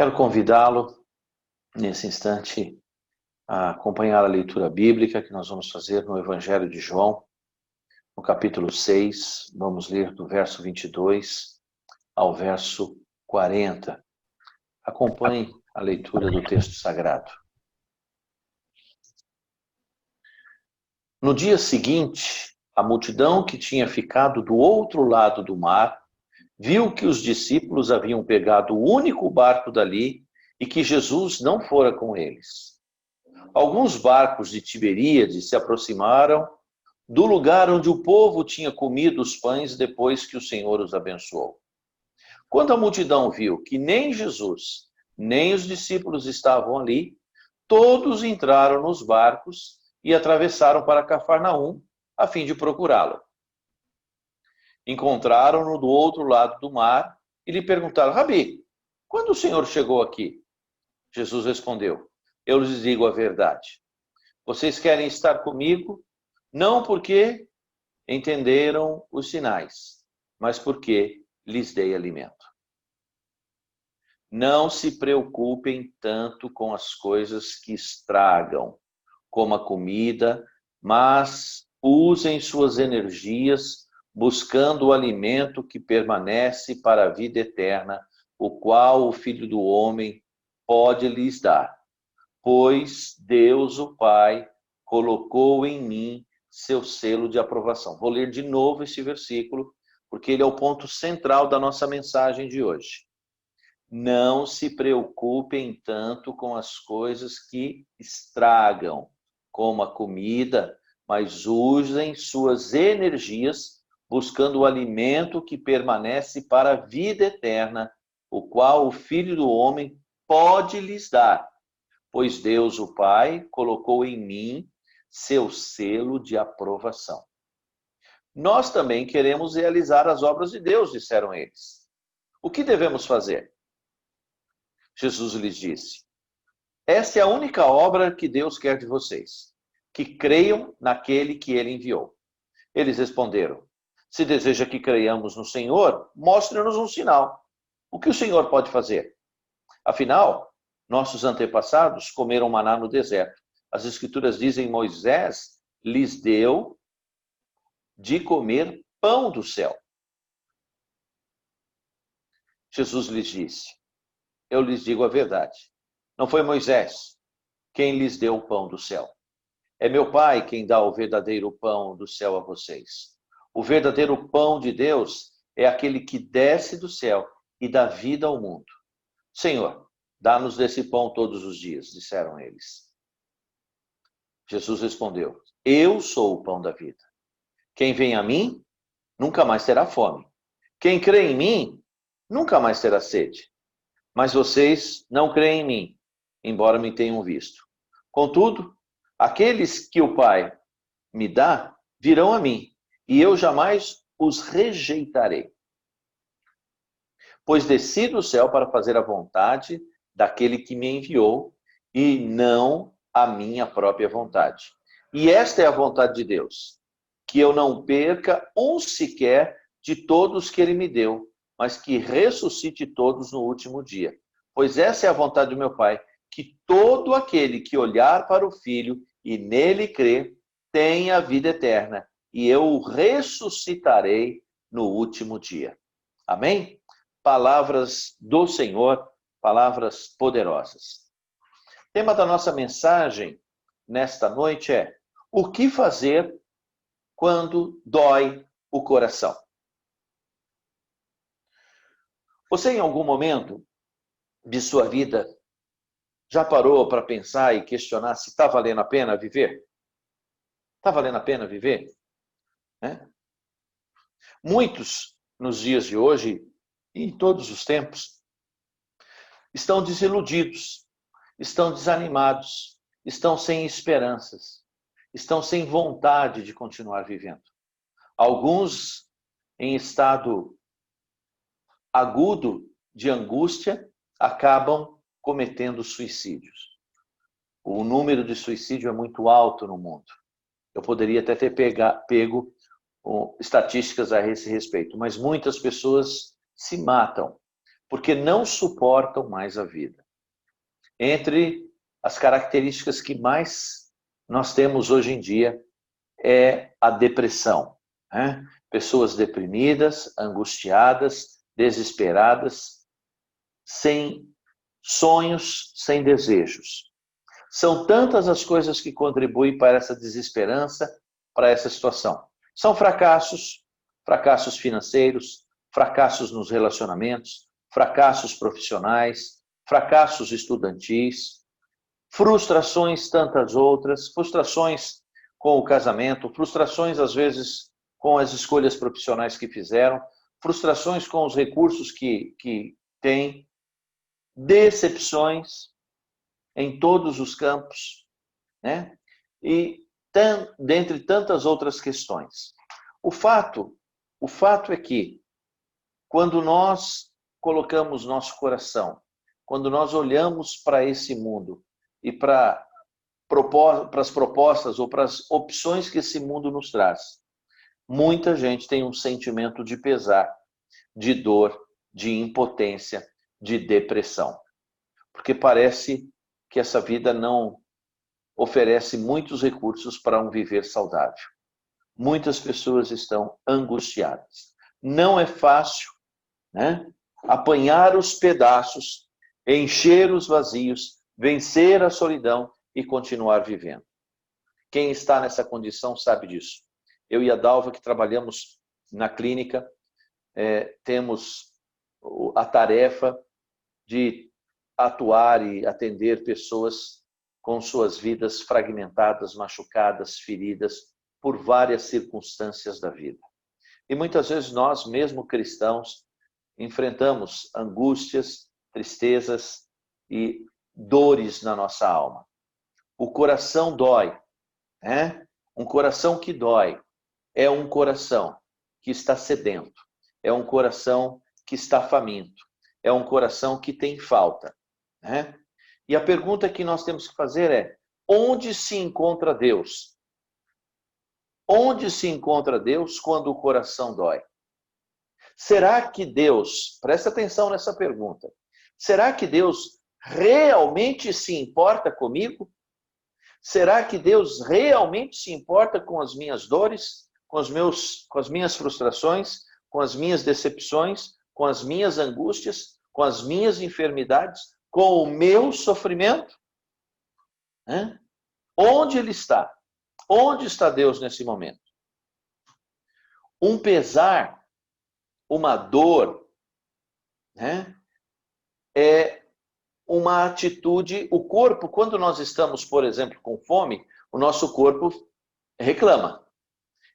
Quero convidá-lo, nesse instante, a acompanhar a leitura bíblica que nós vamos fazer no Evangelho de João, no capítulo 6, vamos ler do verso 22 ao verso 40. Acompanhe a leitura do texto sagrado. No dia seguinte, a multidão que tinha ficado do outro lado do mar viu que os discípulos haviam pegado o único barco dali e que Jesus não fora com eles. Alguns barcos de Tiberíades se aproximaram do lugar onde o povo tinha comido os pães depois que o Senhor os abençoou. Quando a multidão viu que nem Jesus, nem os discípulos estavam ali, todos entraram nos barcos e atravessaram para Cafarnaum, a fim de procurá-lo. Encontraram-no do outro lado do mar e lhe perguntaram: Rabi, quando o Senhor chegou aqui? Jesus respondeu: eu lhes digo a verdade. Vocês querem estar comigo, não porque entenderam os sinais, mas porque lhes dei alimento. Não se preocupem tanto com as coisas que estragam, como a comida, mas usem suas energias buscando o alimento que permanece para a vida eterna, o qual o Filho do Homem pode lhes dar. Pois Deus, o Pai, colocou em mim seu selo de aprovação. Vou ler de novo esse versículo, porque ele é o ponto central da nossa mensagem de hoje. Não se preocupem tanto com as coisas que estragam, como a comida, mas usem suas energias buscando o alimento que permanece para a vida eterna, o qual o Filho do Homem pode lhes dar. Pois Deus, o Pai, colocou em mim seu selo de aprovação. Nós também queremos realizar as obras de Deus, disseram eles. O que devemos fazer? Jesus lhes disse: esta é a única obra que Deus quer de vocês, que creiam naquele que ele enviou. Eles responderam: se deseja que creiamos no Senhor, mostre-nos um sinal. O que o Senhor pode fazer? Afinal, nossos antepassados comeram maná no deserto. As Escrituras dizem: Moisés lhes deu de comer pão do céu. Jesus lhes disse: eu lhes digo a verdade. Não foi Moisés quem lhes deu o pão do céu. É meu Pai quem dá o verdadeiro pão do céu a vocês. O verdadeiro pão de Deus é aquele que desce do céu e dá vida ao mundo. Senhor, dá-nos desse pão todos os dias, disseram eles. Jesus respondeu: eu sou o pão da vida. Quem vem a mim, nunca mais terá fome. Quem crê em mim, nunca mais terá sede. Mas vocês não creem em mim, embora me tenham visto. Contudo, aqueles que o Pai me dá, virão a mim, e eu jamais os rejeitarei. Pois desci do céu para fazer a vontade daquele que me enviou, e não a minha própria vontade. E esta é a vontade de Deus, que eu não perca um sequer de todos que ele me deu, mas que ressuscite todos no último dia. Pois essa é a vontade do meu Pai, que todo aquele que olhar para o Filho e nele crer, tenha a vida eterna, e eu o ressuscitarei no último dia. Amém? Palavras do Senhor, palavras poderosas. O tema da nossa mensagem nesta noite é: o que fazer quando dói o coração? Você, em algum momento de sua vida, já parou para pensar e questionar se está valendo a pena viver? Está valendo a pena viver? Muitos, nos dias de hoje e em todos os tempos, estão desiludidos, estão desanimados, estão sem esperanças, estão sem vontade de continuar vivendo. Alguns em estado agudo de angústia acabam cometendo suicídios. O número de suicídio é muito alto no mundo. Eu poderia até ter pego estatísticas a esse respeito, mas muitas pessoas se matam porque não suportam mais a vida. Entre as características que mais nós temos hoje em dia é a depressão, né? Pessoas deprimidas, angustiadas, desesperadas, sem sonhos, sem desejos. São tantas as coisas que contribuem para essa desesperança, para essa situação. São fracassos, fracassos financeiros, fracassos nos relacionamentos, fracassos profissionais, fracassos estudantis, frustrações tantas outras, frustrações com o casamento, frustrações às vezes com as escolhas profissionais que fizeram, frustrações com os recursos que têm, decepções em todos os campos, né? E dentre tantas outras questões. O fato é que quando nós colocamos nosso coração, quando nós olhamos para esse mundo e para as propostas ou para as opções que esse mundo nos traz, muita gente tem um sentimento de pesar, de dor, de impotência, de depressão. Porque parece que essa vida não oferece muitos recursos para um viver saudável. Muitas pessoas estão angustiadas. Não é fácil, né? Apanhar os pedaços, encher os vazios, vencer a solidão e continuar vivendo. Quem está nessa condição sabe disso. Eu e a Dalva, que trabalhamos na clínica, temos a tarefa de atuar e atender pessoas com suas vidas fragmentadas, machucadas, feridas por várias circunstâncias da vida. E muitas vezes nós, mesmo cristãos, enfrentamos angústias, tristezas e dores na nossa alma. O coração dói, né? Um coração que dói é um coração que está sedento, é um coração que está faminto, é um coração que tem falta, né? E a pergunta que nós temos que fazer é: onde se encontra Deus? Onde se encontra Deus quando o coração dói? Será que Deus, presta atenção nessa pergunta, será que Deus realmente se importa comigo? Será que Deus realmente se importa com as minhas dores, com as minhas frustrações, com as minhas decepções, com as minhas angústias, com as minhas enfermidades, com o meu sofrimento? Onde Ele está? Onde está Deus nesse momento? Um pesar, uma dor, né? É uma atitude. O corpo, quando nós estamos, por exemplo, com fome, o nosso corpo reclama.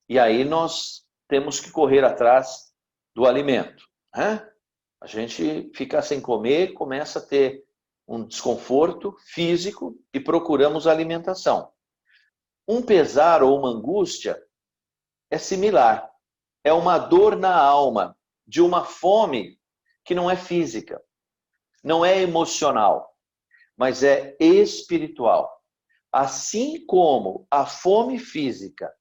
E aí nós temos que correr atrás do alimento, né? A gente fica sem comer, começa a ter um desconforto físico e procuramos alimentação. Um pesar ou uma angústia é similar. É uma dor na alma, de uma fome que não é física, não é emocional, mas é espiritual. Assim como a fome física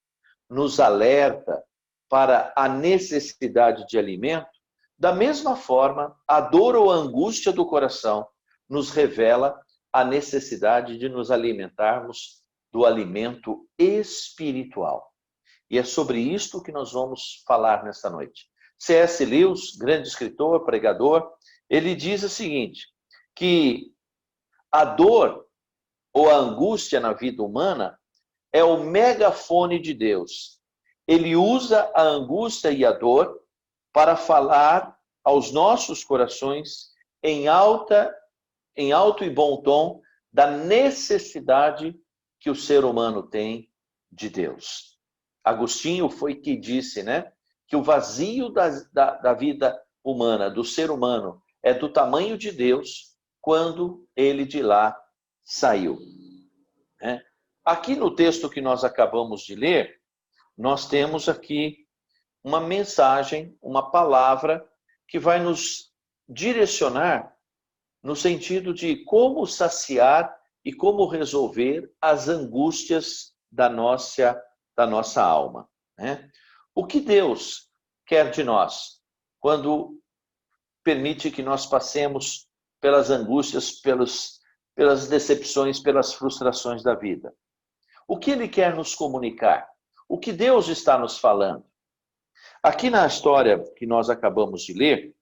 nos alerta para a necessidade de alimento, da mesma forma, a dor ou a angústia do coração nos revela a necessidade de nos alimentarmos do alimento espiritual. E é sobre isto que nós vamos falar nesta noite. C.S. Lewis, grande escritor, pregador, ele diz o seguinte, que a dor ou a angústia na vida humana é o megafone de Deus. Ele usa a angústia e a dor para falar aos nossos corações em alto e bom tom da necessidade que o ser humano tem de Deus. Agostinho foi que disse, né, que o vazio da vida humana, do ser humano, é do tamanho de Deus quando ele de lá saiu. Aqui no texto que nós acabamos de ler, nós temos aqui uma mensagem, uma palavra que vai nos direcionar no sentido de como saciar e como resolver as angústias da nossa alma. O que Deus quer de nós quando permite que nós passemos pelas angústias, pelas decepções, pelas frustrações da vida. O que ele quer nos comunicar? O que Deus está nos falando? Aqui na história que nós acabamos de ler,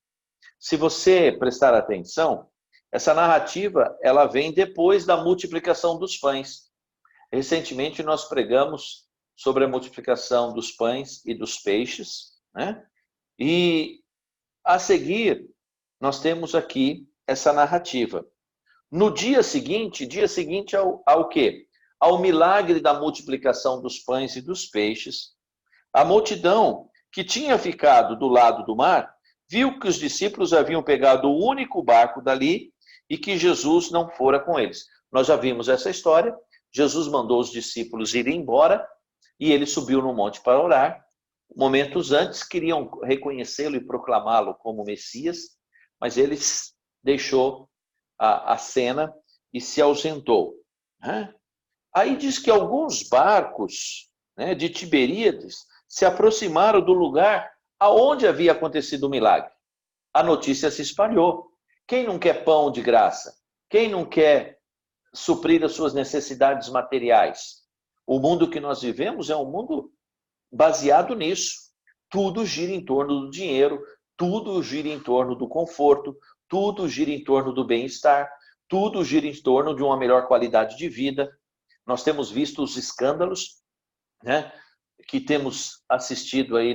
se você prestar atenção, essa narrativa ela vem depois da multiplicação dos pães. Recentemente nós pregamos sobre a multiplicação dos pães e dos peixes, né? E a seguir nós temos aqui essa narrativa. No dia seguinte ao quê? Ao milagre da multiplicação dos pães e dos peixes, a multidão que tinha ficado do lado do mar viu que os discípulos haviam pegado o único barco dali e que Jesus não fora com eles. Nós já vimos essa história. Jesus mandou os discípulos irem embora e ele subiu no monte para orar. Momentos antes queriam reconhecê-lo e proclamá-lo como Messias, mas ele deixou a cena e se ausentou. Aí diz que alguns barcos, né, de Tiberíades se aproximaram do lugar aonde havia acontecido o milagre. A notícia se espalhou. Quem não quer pão de graça? Quem não quer suprir as suas necessidades materiais? O mundo que nós vivemos é um mundo baseado nisso. Tudo gira em torno do dinheiro, tudo gira em torno do conforto, tudo gira em torno do bem-estar, tudo gira em torno de uma melhor qualidade de vida. Nós temos visto os escândalos, né, que temos assistido aí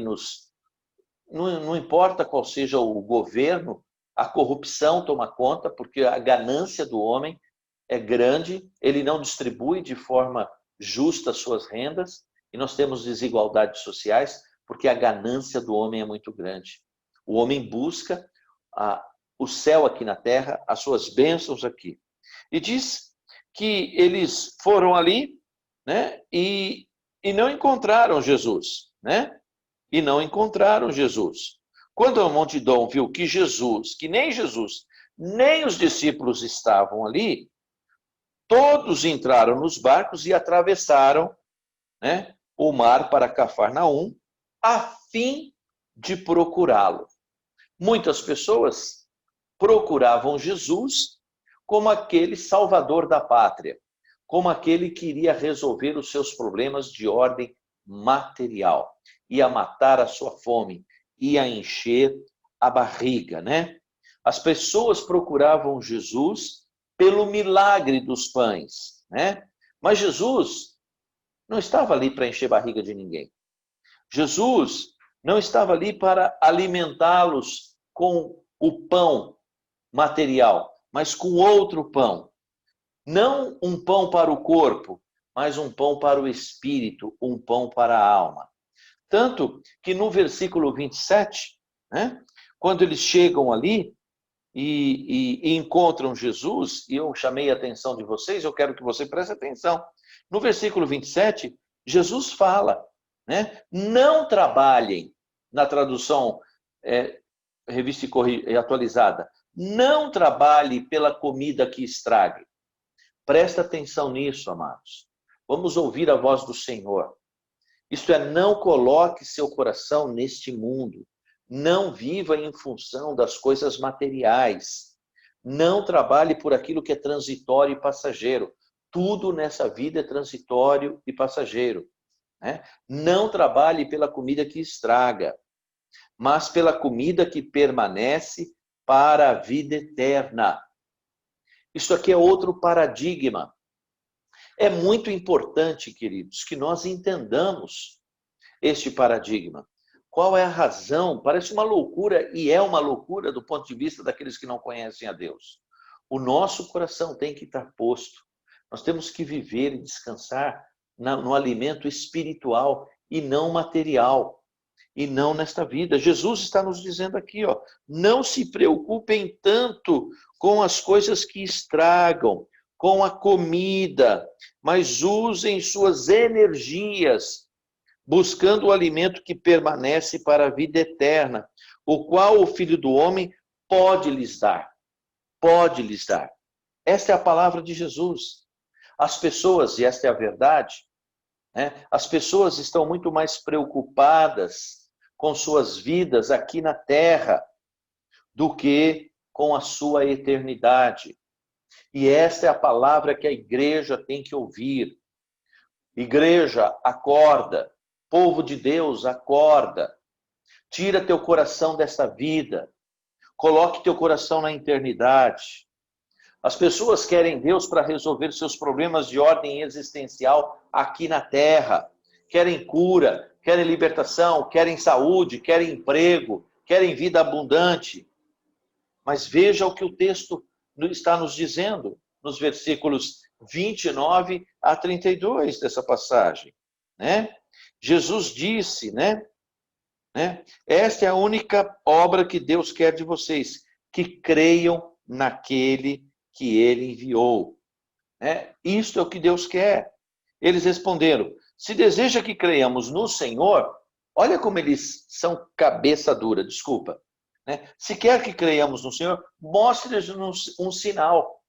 não importa qual seja o governo, a corrupção toma conta, porque a ganância do homem é grande, ele não distribui de forma justa as suas rendas, e nós temos desigualdades sociais, porque a ganância do homem é muito grande. O homem busca o céu aqui na terra, as suas bênçãos aqui. E diz que eles foram ali, né, e não encontraram Jesus, né? E não encontraram Jesus. Quando a multidão viu que nem Jesus, nem os discípulos estavam ali, todos entraram nos barcos e atravessaram, né, o mar para Cafarnaum, a fim de procurá-lo. Muitas pessoas procuravam Jesus como aquele salvador da pátria, como aquele que iria resolver os seus problemas de ordem material, ia matar a sua fome, ia encher a barriga, né? As pessoas procuravam Jesus pelo milagre dos pães, né? Mas Jesus não estava ali para encher a barriga de ninguém. Jesus não estava ali para alimentá-los com o pão material, mas com outro pão. Não um pão para o corpo, mas um pão para o espírito, um pão para a alma. Tanto que no versículo 27, né, quando eles chegam ali e encontram Jesus, e eu chamei a atenção de vocês, eu quero que você preste atenção. No versículo 27, Jesus fala, né, não trabalhem, na tradução revista e atualizada, não trabalhe pela comida que estrague. Presta atenção nisso, amados. Vamos ouvir a voz do Senhor. Isto é, não coloque seu coração neste mundo. Não viva em função das coisas materiais. Não trabalhe por aquilo que é transitório e passageiro. Tudo nessa vida é transitório e passageiro, né? Não trabalhe pela comida que estraga, mas pela comida que permanece para a vida eterna. Isso aqui é outro paradigma. É muito importante, queridos, que nós entendamos este paradigma. Qual é a razão? Parece uma loucura, e é uma loucura do ponto de vista daqueles que não conhecem a Deus. O nosso coração tem que estar posto. Nós temos que viver e descansar no alimento espiritual e não material, e não nesta vida. Jesus está nos dizendo aqui, ó, não se preocupem tanto com as coisas que estragam, com a comida, mas usem suas energias, buscando o alimento que permanece para a vida eterna, o qual o Filho do Homem pode lhes dar. Pode lhes dar. Esta é a palavra de Jesus. As pessoas, e esta é a verdade, né, as pessoas estão muito mais preocupadas com suas vidas aqui na terra do que com a sua eternidade. E esta é a palavra que a igreja tem que ouvir. Igreja, acorda. Povo de Deus, acorda. Tira teu coração dessa vida. Coloque teu coração na eternidade. As pessoas querem Deus para resolver seus problemas de ordem existencial aqui na terra. Querem cura, querem libertação, querem saúde, querem emprego, querem vida abundante. Mas veja o que o texto está nos dizendo nos versículos 29 a 32 dessa passagem, né? Jesus disse, né? Esta é a única obra que Deus quer de vocês, que creiam naquele que ele enviou. Isto é o que Deus quer. Eles responderam, se deseja que creiamos no Senhor, olha como eles são cabeça dura, desculpa. Se quer que creiamos no Senhor, mostre-nos um sinal.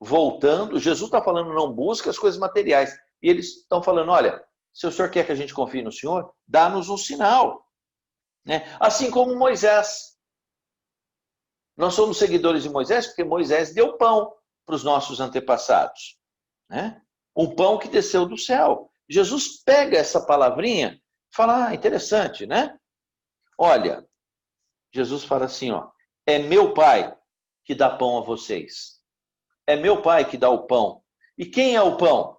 Voltando, Jesus está falando, não busque as coisas materiais. E eles estão falando, olha, se o Senhor quer que a gente confie no Senhor, dá-nos um sinal. Assim como Moisés. Nós somos seguidores de Moisés porque Moisés deu pão para os nossos antepassados. Um pão que desceu do céu. Jesus pega essa palavrinha e fala, interessante, né? Olha, Jesus fala assim, é meu Pai que dá pão a vocês. É meu Pai que dá o pão. E quem é o pão?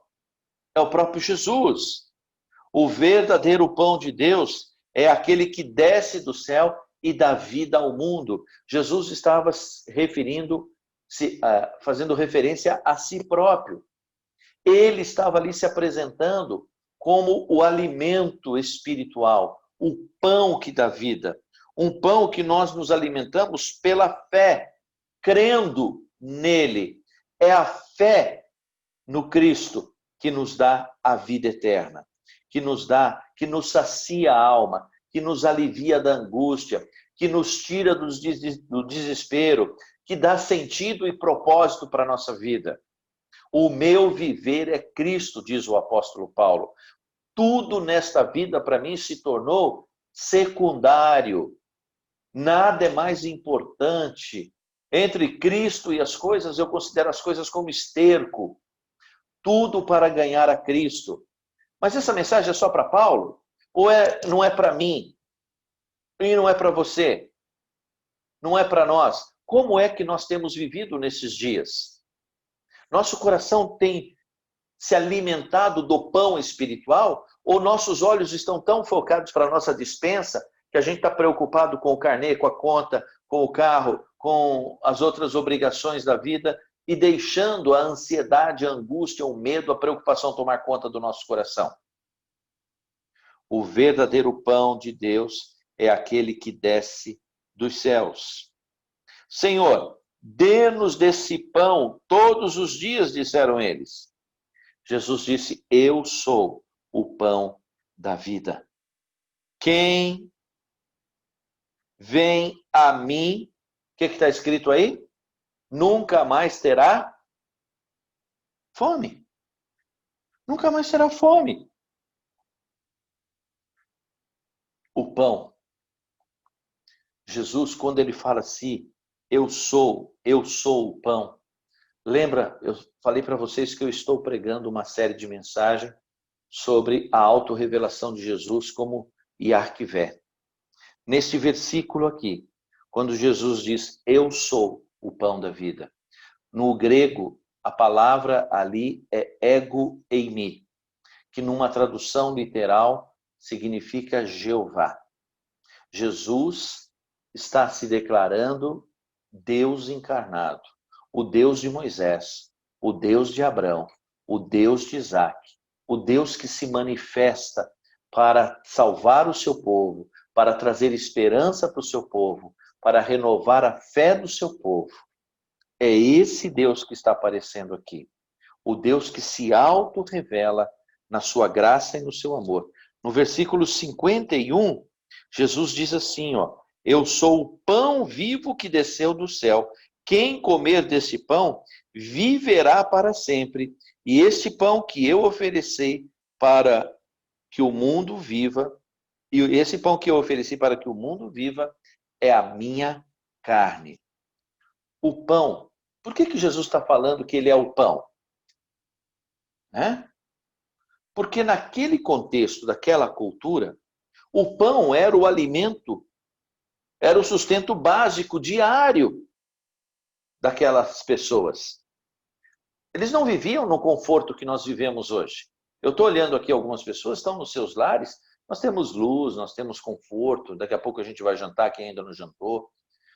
É o próprio Jesus. O verdadeiro pão de Deus é aquele que desce do céu e dá vida ao mundo. Jesus estava fazendo referência a si próprio. Ele estava ali se apresentando como o alimento espiritual, o pão que dá vida. Um pão que nós nos alimentamos pela fé, crendo nele. É a fé no Cristo que nos dá a vida eterna, que nos sacia a alma, que nos alivia da angústia, que nos tira do desespero, que dá sentido e propósito para a nossa vida. O meu viver é Cristo, diz o apóstolo Paulo. Tudo nesta vida para mim se tornou secundário. Nada é mais importante. Entre Cristo e as coisas, eu considero as coisas como esterco. Tudo para ganhar a Cristo. Mas essa mensagem é só para Paulo? Ou não é para mim? E não é para você? Não é para nós? Como é que nós temos vivido nesses dias? Nosso coração tem se alimentado do pão espiritual? Ou nossos olhos estão tão focados para a nossa despensa que a gente está preocupado com o carnê, com a conta, com o carro, com as outras obrigações da vida e deixando a ansiedade, a angústia, o medo, a preocupação tomar conta do nosso coração? O verdadeiro pão de Deus é aquele que desce dos céus. Senhor, dê-nos desse pão todos os dias, disseram eles. Jesus disse, eu sou o pão da vida. Quem vem a mim, o que está escrito aí? Nunca mais terá fome. Nunca mais terá fome. O pão. Jesus, quando ele fala assim, eu sou o pão. Lembra, eu falei para vocês que eu estou pregando uma série de mensagens sobre a autorrevelação de Jesus como Yarquivé. Neste versículo aqui, quando Jesus diz, eu sou o pão da vida. No grego, a palavra ali é ego eimi, que numa tradução literal significa Jeová. Jesus está se declarando Deus encarnado, o Deus de Moisés, o Deus de Abraão, o Deus de Isaac, o Deus que se manifesta para salvar o seu povo, para trazer esperança para o seu povo, para renovar a fé do seu povo. É esse Deus que está aparecendo aqui. O Deus que se auto-revela na sua graça e no seu amor. No versículo 51, Jesus diz assim, eu sou o pão vivo que desceu do céu. Quem comer desse pão viverá para sempre. E este pão que eu ofereci para que o mundo viva, e esse pão que eu ofereci para que o mundo viva, é a minha carne. O pão. Por que Jesus está falando que ele é o pão? Né? Porque naquele contexto, daquela cultura, o pão era o alimento, era o sustento básico diário daquelas pessoas. Eles não viviam no conforto que nós vivemos hoje. Eu estou olhando aqui, algumas pessoas estão nos seus lares, nós temos luz, nós temos conforto, daqui a pouco a gente vai jantar, quem ainda não jantou.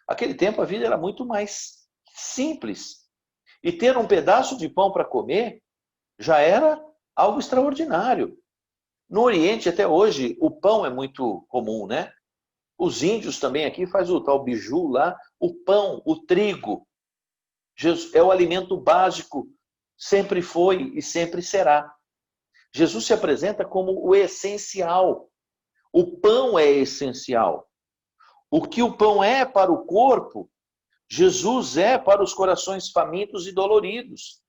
Aquele tempo a vida era muito mais simples. E ter um pedaço de pão para comer já era algo extraordinário. No Oriente, até hoje, o pão é muito comum, né? Os índios também aqui fazem o tal biju lá, o pão, o trigo. É o alimento básico, sempre foi e sempre será. Jesus se apresenta como o essencial. O pão é essencial. O que o pão é para o corpo, Jesus é para os corações famintos e doloridos.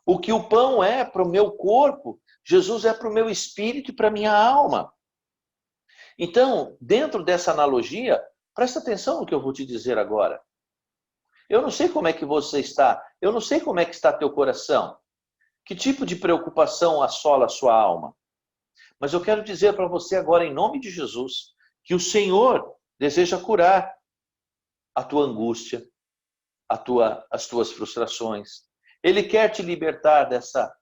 O que o pão é para o meu corpo, Jesus é para o meu espírito e para a minha alma. Então, dentro dessa analogia, presta atenção no que eu vou te dizer agora. Eu não sei como é que você está, eu não sei como é que está teu coração, que tipo de preocupação assola a sua alma. Mas eu quero dizer para você agora, em nome de Jesus, que o Senhor deseja curar a tua angústia, as tuas frustrações. Ele quer te libertar dessa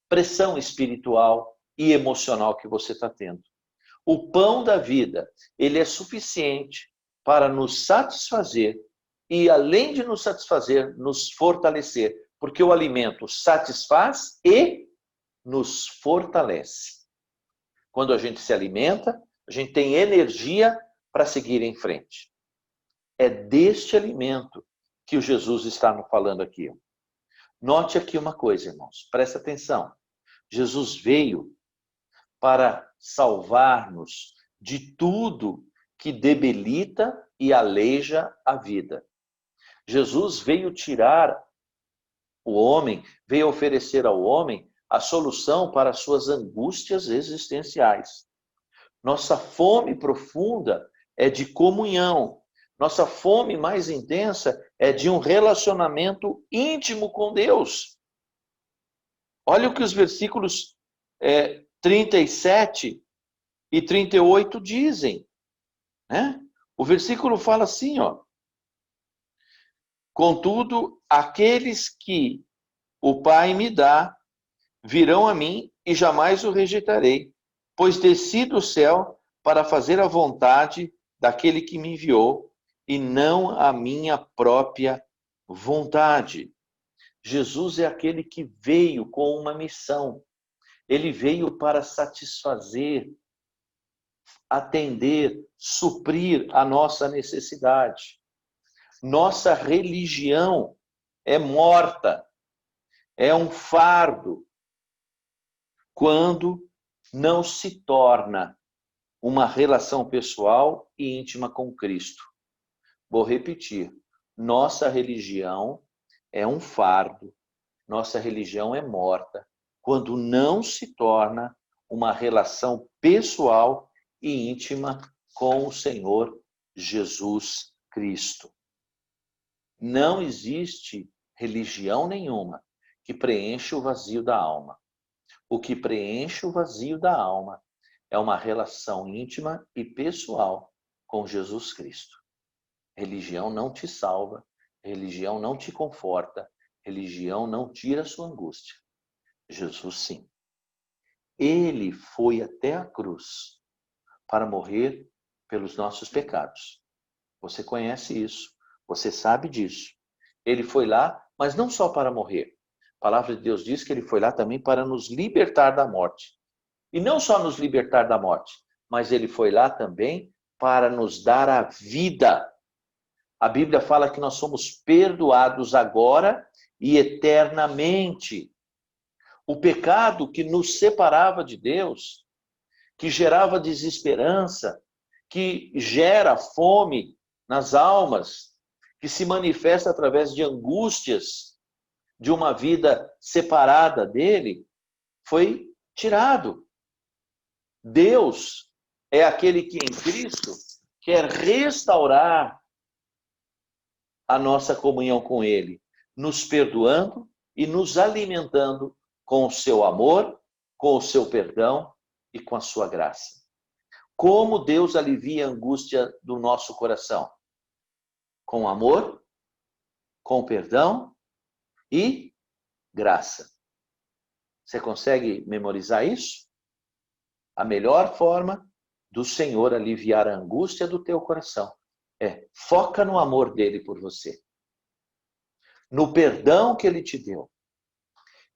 pressão espiritual e emocional que você está tendo. O pão da vida, ele é suficiente para nos satisfazer e, além de nos satisfazer, nos fortalecer, porque o alimento satisfaz e nos fortalece. Quando a gente se alimenta, a gente tem energia para seguir em frente. É deste alimento que o Jesus está nos falando aqui. Note aqui uma coisa, irmãos, presta atenção. Jesus veio para salvar-nos de tudo que debilita e aleija a vida. Jesus veio tirar o homem, veio oferecer ao homem a solução para as suas angústias existenciais. Nossa fome profunda é de comunhão. Nossa fome mais intensa é de um relacionamento íntimo com Deus. Olha o que os versículos 37 e 38 dizem. Né? O versículo fala assim, ó. Contudo, aqueles que o Pai me dá, virão a mim e jamais o rejeitarei, pois desci do céu para fazer a vontade daquele que me enviou e não a minha própria vontade. Jesus é aquele que veio com uma missão. Ele veio para satisfazer, atender, suprir a nossa necessidade. Nossa religião é morta, é um fardo, quando não se torna uma relação pessoal e íntima com Cristo. Vou repetir, nossa religião é um fardo, nossa religião é morta, quando não se torna uma relação pessoal e íntima com o Senhor Jesus Cristo. Não existe religião nenhuma que preencha o vazio da alma. O que preenche o vazio da alma é uma relação íntima e pessoal com Jesus Cristo. Religião não te salva, religião não te conforta, religião não tira a sua angústia. Jesus sim. Ele foi até a cruz para morrer pelos nossos pecados. Você conhece isso, você sabe disso. Ele foi lá, mas não só para morrer. A palavra de Deus diz que ele foi lá também para nos libertar da morte. E não só nos libertar da morte, mas ele foi lá também para nos dar a vida. A Bíblia fala que nós somos perdoados agora e eternamente. O pecado que nos separava de Deus, que gerava desesperança, que gera fome nas almas, que se manifesta através de angústias de uma vida separada dele, foi tirado. Deus é aquele que em Cristo quer restaurar a nossa comunhão com Ele, nos perdoando e nos alimentando com o seu amor, com o seu perdão e com a sua graça. Como Deus alivia a angústia do nosso coração? Com amor, com perdão e graça. Você consegue memorizar isso? A melhor forma do Senhor aliviar a angústia do teu coração foca no amor dele por você, no perdão que ele te deu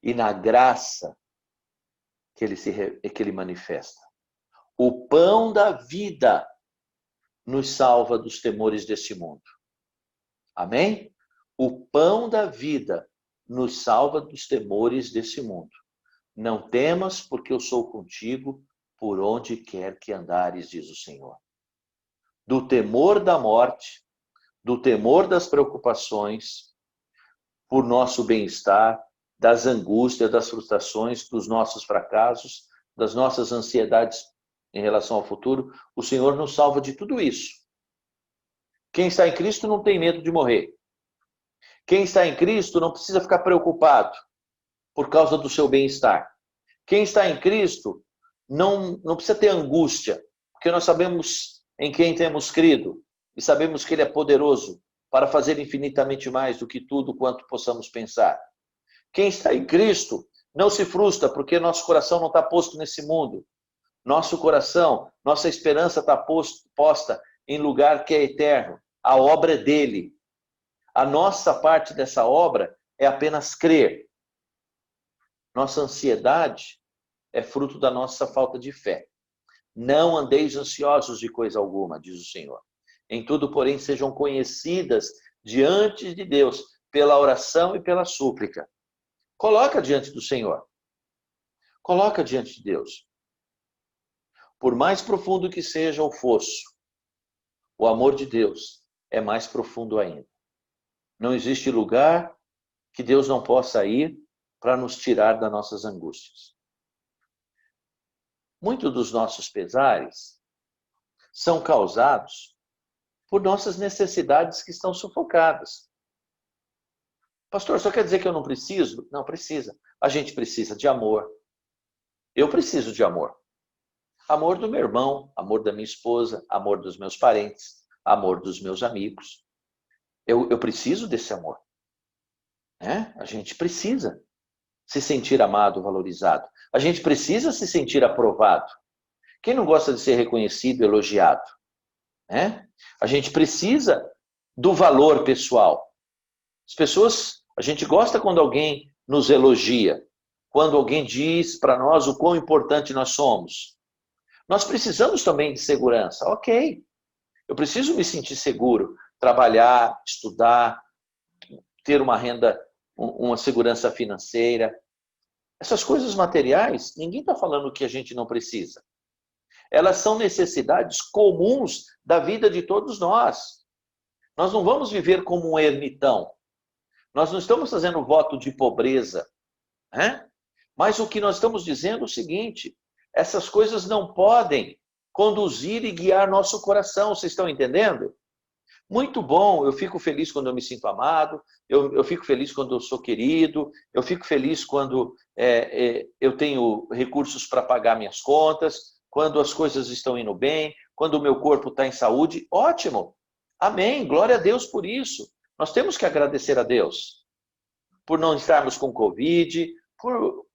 e na graça que ele manifesta. O pão da vida nos salva dos temores deste mundo. Amém? O pão da vida nos salva dos temores desse mundo. Não temas, porque eu sou contigo por onde quer que andares, diz o Senhor. Do temor da morte, do temor das preocupações, por nosso bem-estar, das angústias, das frustrações, dos nossos fracassos, das nossas ansiedades em relação ao futuro, o Senhor nos salva de tudo isso. Quem está em Cristo não tem medo de morrer. Quem está em Cristo não precisa ficar preocupado por causa do seu bem-estar. Quem está em Cristo não precisa ter angústia, porque nós sabemos em quem temos crido e sabemos que Ele é poderoso para fazer infinitamente mais do que tudo quanto possamos pensar. Quem está em Cristo não se frustra, porque nosso coração não está posto nesse mundo. Nosso coração, nossa esperança está posta em lugar que é eterno. A obra é dele. A nossa parte dessa obra é apenas crer. Nossa ansiedade é fruto da nossa falta de fé. Não andeis ansiosos de coisa alguma, diz o Senhor. Em tudo, porém, sejam conhecidas diante de Deus pela oração e pela súplica. Coloca diante do Senhor. Coloca diante de Deus. Por mais profundo que seja o fosso, o amor de Deus é mais profundo ainda. Não existe lugar que Deus não possa ir para nos tirar das nossas angústias. Muitos dos nossos pesares são causados por nossas necessidades que estão sufocadas. Pastor, só quer dizer que eu não preciso? Não, precisa. A gente precisa de amor. Eu preciso de amor. Amor do meu irmão, amor da minha esposa, amor dos meus parentes, amor dos meus amigos. Eu preciso desse amor. A gente precisa se sentir amado, valorizado. A gente precisa se sentir aprovado. Quem não gosta de ser reconhecido, elogiado? A gente precisa do valor pessoal. As pessoas, a gente gosta quando alguém nos elogia, quando alguém diz para nós o quão importante nós somos. Nós precisamos também de segurança. Ok, eu preciso me sentir seguro, trabalhar, estudar, ter uma renda, uma segurança financeira. Essas coisas materiais, ninguém está falando que a gente não precisa. Elas são necessidades comuns da vida de todos nós. Nós não vamos viver como um ermitão. Nós não estamos fazendo voto de pobreza. Mas o que nós estamos dizendo é o seguinte: essas coisas não podem conduzir e guiar nosso coração. Vocês estão entendendo? Muito bom, eu fico feliz quando eu me sinto amado, eu fico feliz quando eu sou querido, eu fico feliz quando eu tenho recursos para pagar minhas contas, quando as coisas estão indo bem, quando o meu corpo está em saúde. Ótimo, amém, glória a Deus por isso. Nós temos que agradecer a Deus por não estarmos com Covid, por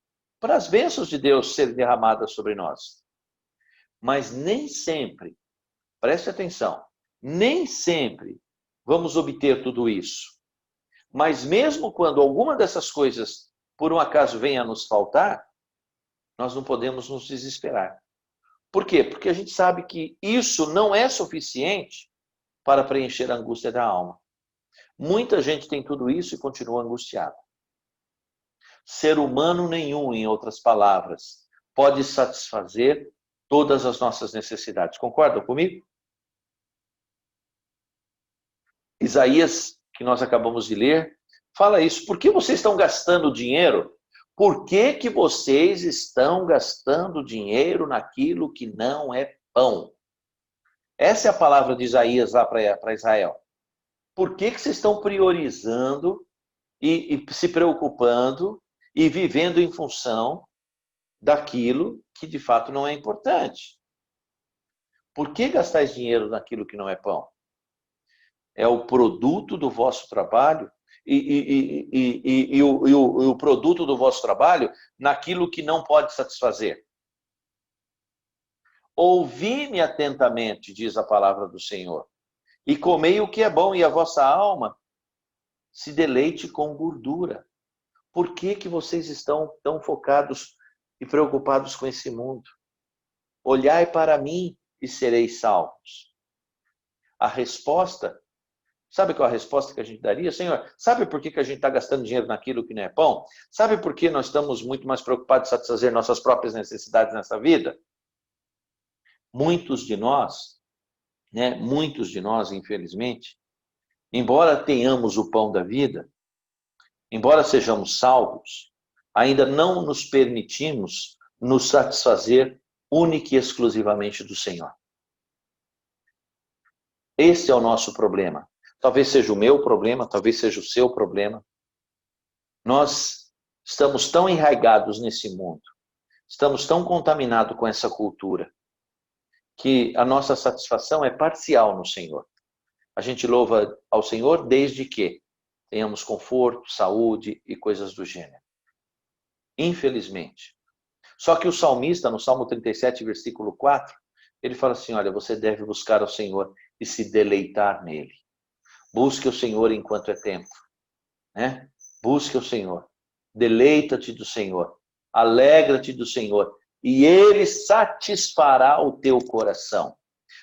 as bênçãos de Deus serem derramadas sobre nós. Mas nem sempre, preste atenção, nem sempre vamos obter tudo isso. Mas mesmo quando alguma dessas coisas, por um acaso, venha a nos faltar, nós não podemos nos desesperar. Por quê? Porque a gente sabe que isso não é suficiente para preencher a angústia da alma. Muita gente tem tudo isso e continua angustiada. Ser humano nenhum, em outras palavras, pode satisfazer todas as nossas necessidades. Concordam comigo? Isaías, que nós acabamos de ler, fala isso. Por que vocês estão gastando dinheiro? Por que vocês estão gastando dinheiro naquilo que não é pão? Essa é a palavra de Isaías lá para Israel. Por que vocês estão priorizando e se preocupando e vivendo em função daquilo que de fato não é importante? Por que gastar dinheiro naquilo que não é pão? É o produto do vosso trabalho e o produto do vosso trabalho naquilo que não pode satisfazer. Ouvi-me atentamente, diz a palavra do Senhor, e comei o que é bom, e a vossa alma se deleite com gordura. Por que vocês estão tão focados e preocupados com esse mundo? Olhai para mim e sereis salvos. A resposta, sabe qual é a resposta que a gente daria? Senhor, sabe por que a gente está gastando dinheiro naquilo que não é pão? Sabe por que nós estamos muito mais preocupados em satisfazer nossas próprias necessidades nessa vida? Muitos de nós, infelizmente, embora tenhamos o pão da vida, embora sejamos salvos, ainda não nos permitimos nos satisfazer única e exclusivamente do Senhor. Esse é o nosso problema. Talvez seja o meu problema, talvez seja o seu problema. Nós estamos tão enraigados nesse mundo, estamos tão contaminados com essa cultura, que a nossa satisfação é parcial no Senhor. A gente louva ao Senhor desde que tenhamos conforto, saúde e coisas do gênero. Infelizmente. Só que o salmista, no Salmo 37, versículo 4, ele fala assim, olha, você deve buscar ao Senhor e se deleitar nele. Busque o Senhor enquanto é tempo. Busque o Senhor. Deleita-te do Senhor. Alegra-te do Senhor. E Ele satisfará o teu coração.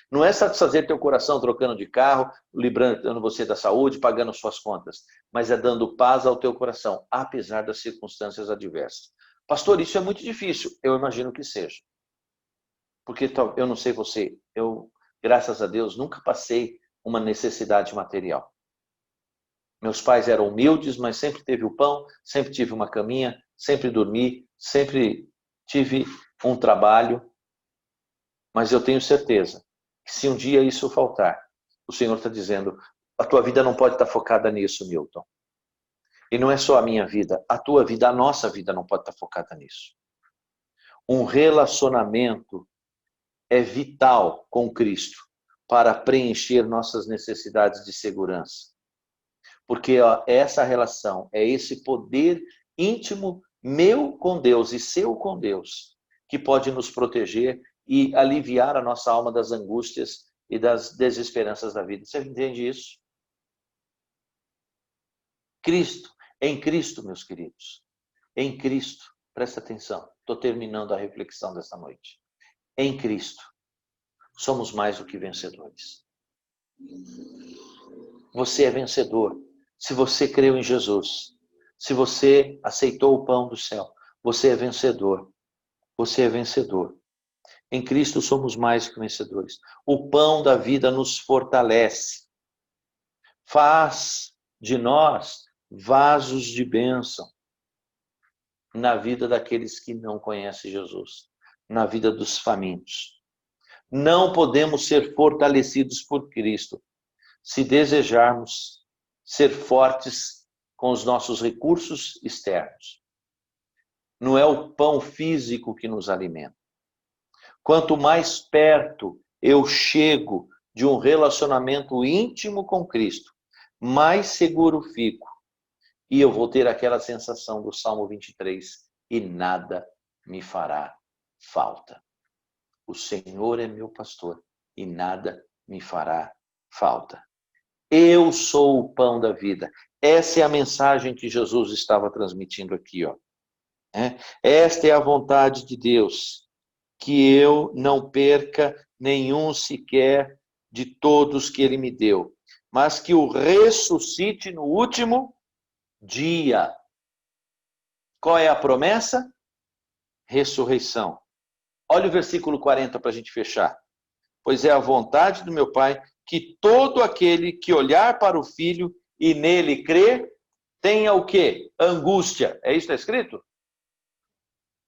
Não é satisfazer teu coração trocando de carro, livrando você da saúde, pagando suas contas, mas é dando paz ao teu coração, apesar das circunstâncias adversas. Pastor, isso é muito difícil. Eu imagino que seja. Porque eu não sei você, eu, graças a Deus, nunca passei uma necessidade material. Meus pais eram humildes, mas sempre teve o pão, sempre tive uma caminha, sempre dormi, sempre tive um trabalho. Mas eu tenho certeza que se um dia isso faltar, o Senhor está dizendo, a tua vida não pode estar focada nisso, Milton. E não é só a minha vida, a tua vida, a nossa vida não pode estar focada nisso. Um relacionamento é vital com Cristo para preencher nossas necessidades de segurança. Porque essa relação, é esse poder íntimo meu com Deus e seu com Deus, que pode nos proteger e aliviar a nossa alma das angústias e das desesperanças da vida. Você entende isso? Cristo, em Cristo, meus queridos, em Cristo, presta atenção, estou terminando a reflexão dessa noite. Em Cristo, somos mais do que vencedores. Você é vencedor se você creu em Jesus. Se você aceitou o pão do céu, você é vencedor. Você é vencedor. Em Cristo somos mais que vencedores. O pão da vida nos fortalece. Faz de nós vasos de bênção na vida daqueles que não conhecem Jesus, na vida dos famintos. Não podemos ser fortalecidos por Cristo se desejarmos ser fortes com os nossos recursos externos. Não é o pão físico que nos alimenta. Quanto mais perto eu chego de um relacionamento íntimo com Cristo, mais seguro fico. E eu vou ter aquela sensação do Salmo 23, e nada me fará falta. O Senhor é meu pastor, e nada me fará falta. Eu sou o pão da vida. Essa é a mensagem que Jesus estava transmitindo aqui. Esta é a vontade de Deus, que eu não perca nenhum sequer de todos que Ele me deu, mas que o ressuscite no último dia. Qual é a promessa? Ressurreição. Olha o versículo 40 para a gente fechar. Pois é a vontade do meu Pai que todo aquele que olhar para o Filho e nele crer, tenha o quê? Angústia. É isso que está escrito?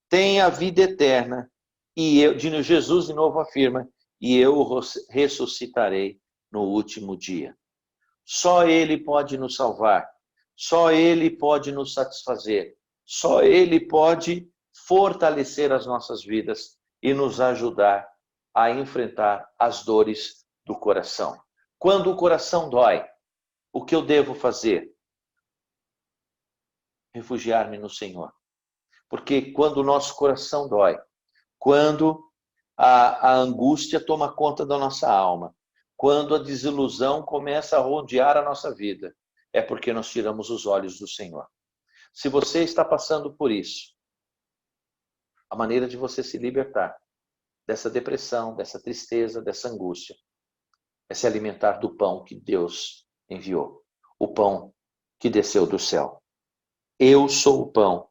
Tenha a vida eterna. E eu, Jesus de novo afirma, e eu ressuscitarei no último dia. Só Ele pode nos salvar. Só Ele pode nos satisfazer. Só Ele pode fortalecer as nossas vidas e nos ajudar a enfrentar as dores do coração. Quando o coração dói, o que eu devo fazer? Refugiar-me no Senhor. Porque quando o nosso coração dói, quando a angústia toma conta da nossa alma, quando a desilusão começa a rodear a nossa vida, é porque nós tiramos os olhos do Senhor. Se você está passando por isso, a maneira de você se libertar dessa depressão, dessa tristeza, dessa angústia, é se alimentar do pão que Deus enviou, o pão que desceu do céu. Eu sou o pão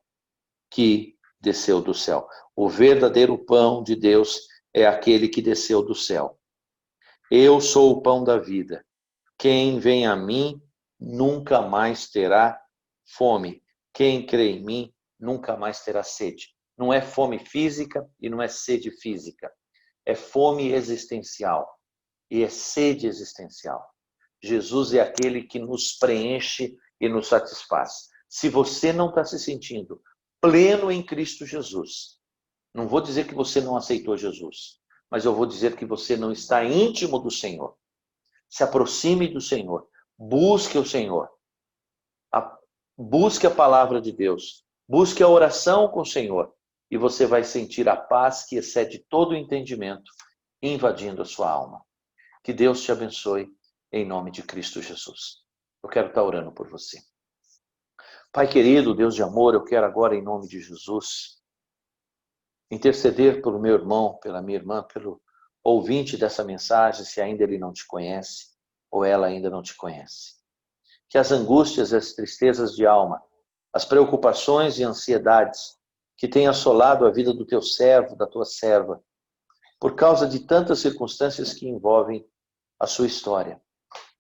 que desceu do céu. O verdadeiro pão de Deus é aquele que desceu do céu. Eu sou o pão da vida. Quem vem a mim nunca mais terá fome. Quem crê em mim nunca mais terá sede. Não é fome física e não é sede física. É fome existencial e é sede existencial. Jesus é aquele que nos preenche e nos satisfaz. Se você não está se sentindo pleno em Cristo Jesus, não vou dizer que você não aceitou Jesus, mas eu vou dizer que você não está íntimo do Senhor. Se aproxime do Senhor, busque o Senhor, busque a palavra de Deus, busque a oração com o Senhor, e você vai sentir a paz que excede todo o entendimento, invadindo a sua alma. Que Deus te abençoe, em nome de Cristo Jesus. Eu quero estar orando por você. Pai querido, Deus de amor, eu quero agora, em nome de Jesus, interceder pelo meu irmão, pela minha irmã, pelo ouvinte dessa mensagem, se ainda ele não te conhece, ou ela ainda não te conhece. Que as angústias e as tristezas de alma, as preocupações e ansiedades que têm assolado a vida do teu servo, da tua serva, por causa de tantas circunstâncias que envolvem a sua história.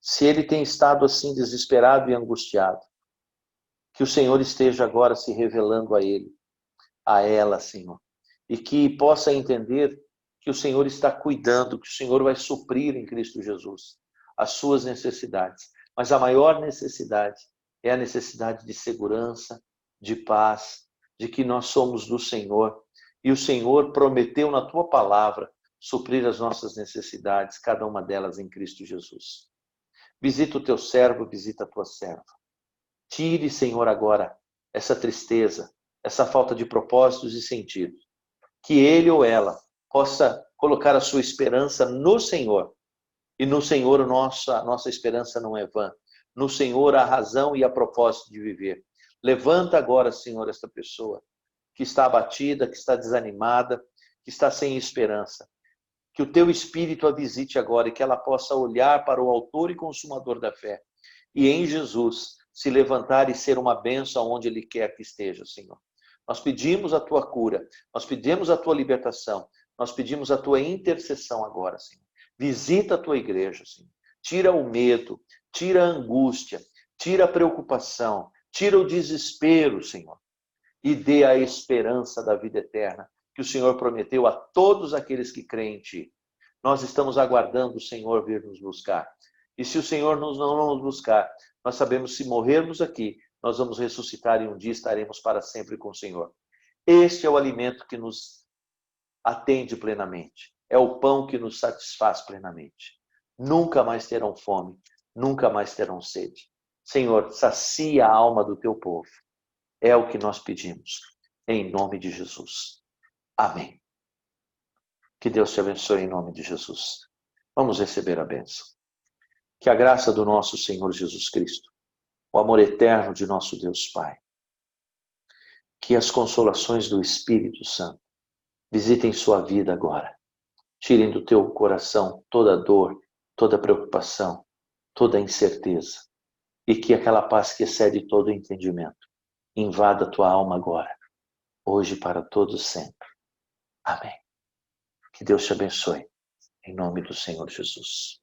Se ele tem estado assim desesperado e angustiado, que o Senhor esteja agora se revelando a ele, a ela, Senhor, e que possa entender que o Senhor está cuidando, que o Senhor vai suprir em Cristo Jesus as suas necessidades. Mas a maior necessidade é a necessidade de segurança, de paz, de que nós somos do Senhor. E o Senhor prometeu na tua palavra suprir as nossas necessidades, cada uma delas em Cristo Jesus. Visita o teu servo, visita a tua serva. Tire, Senhor, agora essa tristeza, essa falta de propósitos e sentido. Que ele ou ela possa colocar a sua esperança no Senhor. E no Senhor a nossa esperança não é vã. No Senhor a razão e a propósito de viver. Levanta agora, Senhor, esta pessoa que está abatida, que está desanimada, que está sem esperança. Que o teu Espírito a visite agora e que ela possa olhar para o autor e consumador da fé. E em Jesus se levantar e ser uma bênção onde Ele quer que esteja, Senhor. Nós pedimos a tua cura, nós pedimos a tua libertação, nós pedimos a tua intercessão agora, Senhor. Visita a tua igreja, Senhor. Tira o medo, tira a angústia, tira a preocupação, tira o desespero, Senhor. E dê a esperança da vida eterna que o Senhor prometeu a todos aqueles que creem em Ti. Nós estamos aguardando o Senhor vir nos buscar. E se o Senhor não nos buscar, nós sabemos se morrermos aqui, nós vamos ressuscitar e um dia estaremos para sempre com o Senhor. Este é o alimento que nos atende plenamente. É o pão que nos satisfaz plenamente. Nunca mais terão fome, nunca mais terão sede. Senhor, sacia a alma do teu povo. É o que nós pedimos, em nome de Jesus. Amém. Que Deus te abençoe em nome de Jesus. Vamos receber a bênção. Que a graça do nosso Senhor Jesus Cristo, o amor eterno de nosso Deus Pai, que as consolações do Espírito Santo visitem sua vida agora. Tirem do teu coração toda dor, toda preocupação, toda incerteza. E que aquela paz que excede todo o entendimento invada a tua alma agora, hoje e para todos sempre. Amém. Que Deus te abençoe, em nome do Senhor Jesus.